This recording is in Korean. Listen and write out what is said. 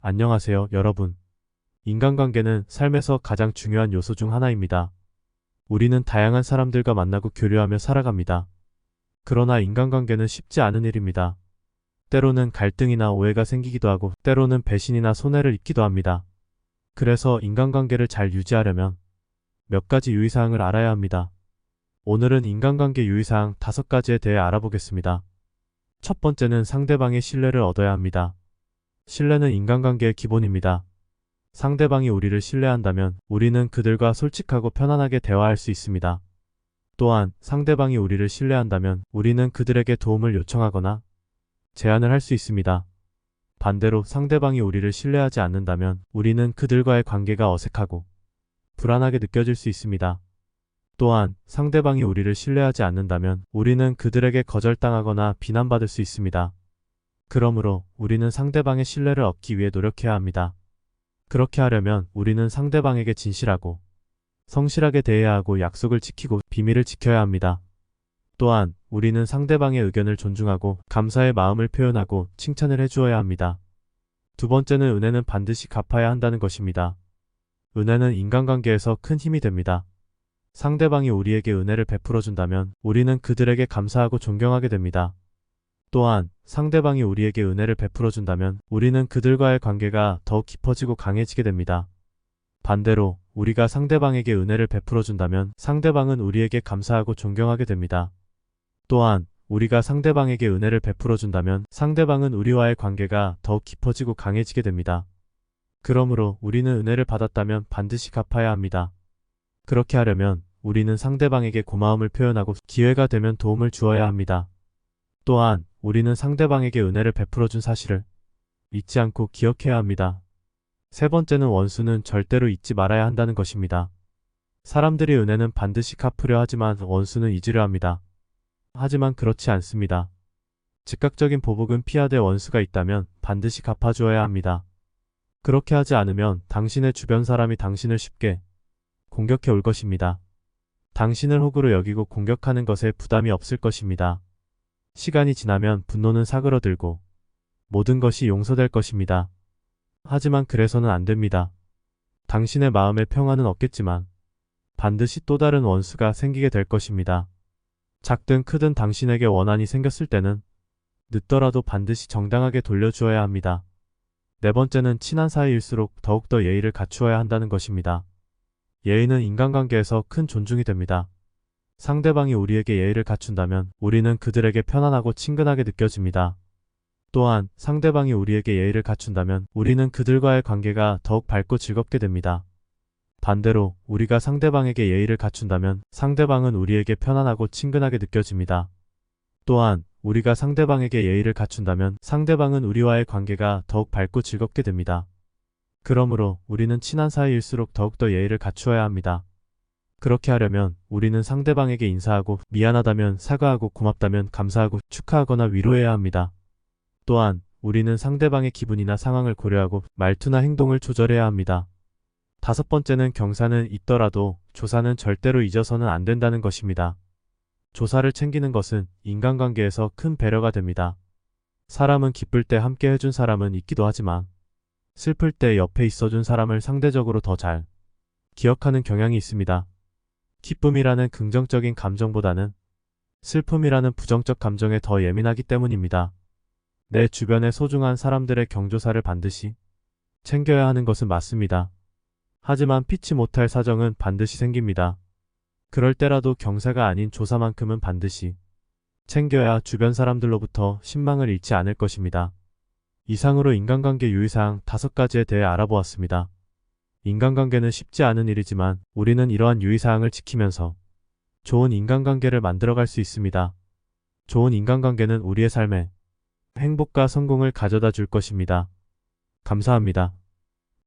안녕하세요, 여러분. 인간관계는 삶에서 가장 중요한 요소 중 하나입니다. 우리는 다양한 사람들과 만나고 교류하며 살아갑니다. 그러나 인간관계는 쉽지 않은 일입니다. 때로는 갈등이나 오해가 생기기도 하고, 때로는 배신이나 손해를 입기도 합니다. 그래서 인간관계를 잘 유지하려면 몇 가지 유의사항을 알아야 합니다. 오늘은 인간관계 유의사항 5가지에 대해 알아보겠습니다. 첫 번째는 상대방의 신뢰를 얻어야 합니다. 신뢰는 인간관계의 기본입니다. 상대방이 우리를 신뢰한다면 우리는 그들과 솔직하고 편안하게 대화할 수 있습니다. 또한 상대방이 우리를 신뢰한다면 우리는 그들에게 도움을 요청하거나 제안을 할 수 있습니다. 반대로 상대방이 우리를 신뢰하지 않는다면 우리는 그들과의 관계가 어색하고 불안하게 느껴질 수 있습니다. 또한 상대방이 우리를 신뢰하지 않는다면 우리는 그들에게 거절당하거나 비난받을 수 있습니다. 그러므로 우리는 상대방의 신뢰를 얻기 위해 노력해야 합니다. 그렇게 하려면 우리는 상대방에게 진실하고 성실하게 대해야 하고 약속을 지키고 비밀을 지켜야 합니다. 또한 우리는 상대방의 의견을 존중하고 감사의 마음을 표현하고 칭찬을 해주어야 합니다. 두 번째는 은혜는 반드시 갚아야 한다는 것입니다. 은혜는 인간관계에서 큰 힘이 됩니다. 상대방이 우리에게 은혜를 베풀어준다면 우리는 그들에게 감사하고 존경하게 됩니다. 또한 상대방이 우리에게 은혜를 베풀어준다면 우리는 그들과의 관계가 더욱 깊어지고 강해지게 됩니다. 반대로 우리가 상대방에게 은혜를 베풀어준다면 상대방은 우리에게 감사하고 존경하게 됩니다. 또한 우리가 상대방에게 은혜를 베풀어준다면 상대방은 우리와의 관계가 더욱 깊어지고 강해지게 됩니다. 그러므로 우리는 은혜를 받았다면 반드시 갚아야 합니다. 그렇게 하려면 우리는 상대방에게 고마움을 표현하고 기회가 되면 도움을 주어야 합니다. 또한 우리는 상대방에게 은혜를 베풀어준 사실을 잊지 않고 기억해야 합니다. 세 번째는 원수는 절대로 잊지 말아야 한다는 것입니다. 사람들이 은혜는 반드시 갚으려 하지만 원수는 잊으려 합니다. 하지만 그렇지 않습니다. 즉각적인 보복은 피하되 원수가 있다면 반드시 갚아주어야 합니다. 그렇게 하지 않으면 당신의 주변 사람이 당신을 쉽게 공격해 올 것입니다. 당신을 호구로 여기고 공격하는 것에 부담이 없을 것입니다. 시간이 지나면 분노는 사그러들고 모든 것이 용서될 것입니다. 하지만 그래서는 안 됩니다. 당신의 마음의 평화는 없겠지만 반드시 또 다른 원수가 생기게 될 것입니다. 작든 크든 당신에게 원한이 생겼을 때는 늦더라도 반드시 정당하게 돌려주어야 합니다. 네 번째는 친한 사이일수록 더욱더 예의를 갖추어야 한다는 것입니다. 예의는 인간관계에서 큰 존중이 됩니다. 상대방이 우리에게 예의를 갖춘다면 우리는 그들에게 편안하고 친근하게 느껴집니다. 또한 상대방이 우리에게 예의를 갖춘다면 우리는 그들과의 관계가 더욱 밝고 즐겁게 됩니다. 반대로 우리가 상대방에게 예의를 갖춘다면 상대방은 우리에게 편안하고 친근하게 느껴집니다. 또한 우리가 상대방에게 예의를 갖춘다면 상대방은 우리와의 관계가 더욱 밝고 즐겁게 됩니다. 그러므로 우리는 친한 사이일수록 더욱더 예의를 갖추어야 합니다. 그렇게 하려면 우리는 상대방에게 인사하고 미안하다면 사과하고 고맙다면 감사하고 축하하거나 위로해야 합니다. 또한 우리는 상대방의 기분이나 상황을 고려하고 말투나 행동을 조절해야 합니다. 다섯 번째는 경사는 있더라도 조사는 절대로 잊어서는 안 된다는 것입니다. 조사를 챙기는 것은 인간관계에서 큰 배려가 됩니다. 사람은 기쁠 때 함께 해준 사람은 있기도 하지만 슬플 때 옆에 있어준 사람을 상대적으로 더 잘 기억하는 경향이 있습니다. 기쁨이라는 긍정적인 감정보다는 슬픔이라는 부정적 감정에 더 예민하기 때문입니다. 내 주변의 소중한 사람들의 경조사를 반드시 챙겨야 하는 것은 맞습니다. 하지만 피치 못할 사정은 반드시 생깁니다. 그럴 때라도 경사가 아닌 조사만큼은 반드시 챙겨야 주변 사람들로부터 신망을 잃지 않을 것입니다. 이상으로 인간관계 유의사항 5가지에 대해 알아보았습니다. 인간관계는 쉽지 않은 일이지만 우리는 이러한 유의사항을 지키면서 좋은 인간관계를 만들어갈 수 있습니다. 좋은 인간관계는 우리의 삶에 행복과 성공을 가져다 줄 것입니다. 감사합니다.